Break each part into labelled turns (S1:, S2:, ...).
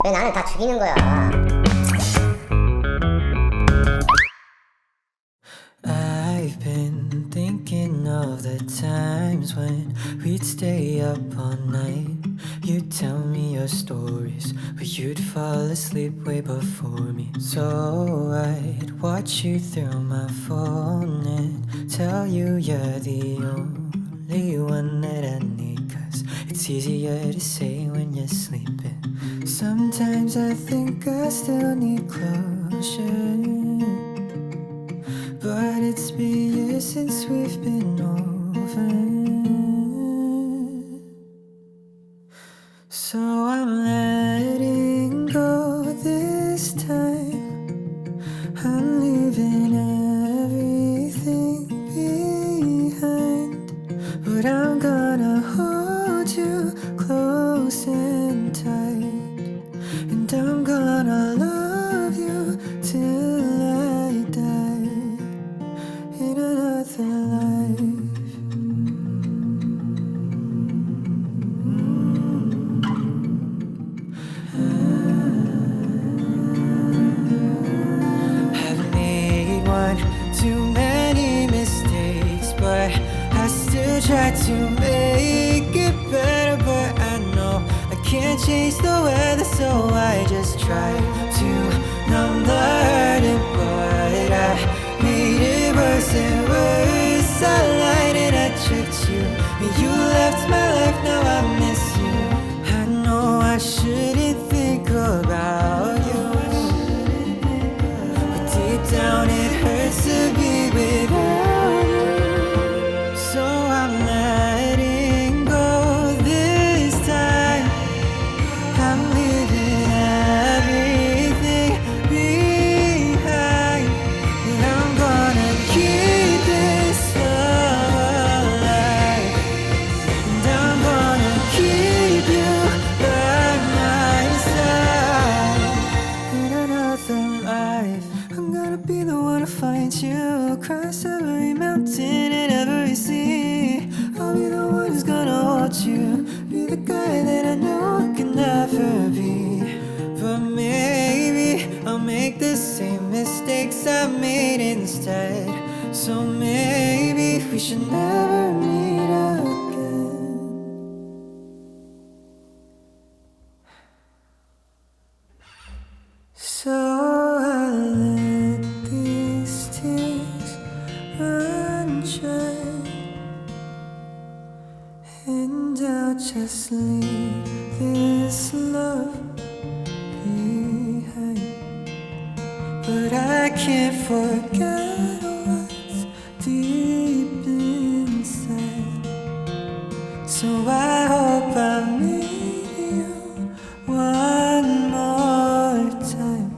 S1: 왜 나를 다 죽이는 거야?
S2: I've been thinking of the times when we'd stay up all night. You'd tell me your stories, but you'd fall asleep way before me. So I'd watch you through my phone and tell you you're the only one that I need. 'Cause it's easier to say when you're sleeping. Sometimes I think I still need closure, but it's been years since we've been over. So I'm letting go this time. I'm leaving everything behind, but I'm gonna hold you close and tight, and I'm gonna love you till I die in another life. I've made one too many mistakes, but I still try to make it better. But I know I can't change the weather, so I just try to numb the hurting. But I made it worse and worse. I lied and I tricked you, and you left my life, now I miss you. I know I shouldn't think about you, but deep down it hurts to be without you. So I'm letting go this time. I'm leaving everything behind, and I'm gonna keep this love alive, and I'm gonna keep you by my side in another life. I'm gonna be the one to find you across every mountain and every sea. I'll be the one who's gonna hold you, be the guy that I know I can never be. But maybe I'll make the same mistakes I made instead. So maybe we should never meet again. So I let these tears run dry, and I'll just leave this love behind. But I can't forget what's deep inside, so I hope I meet you one more time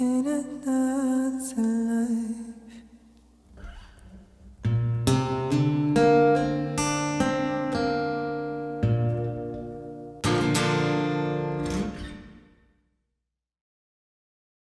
S2: in another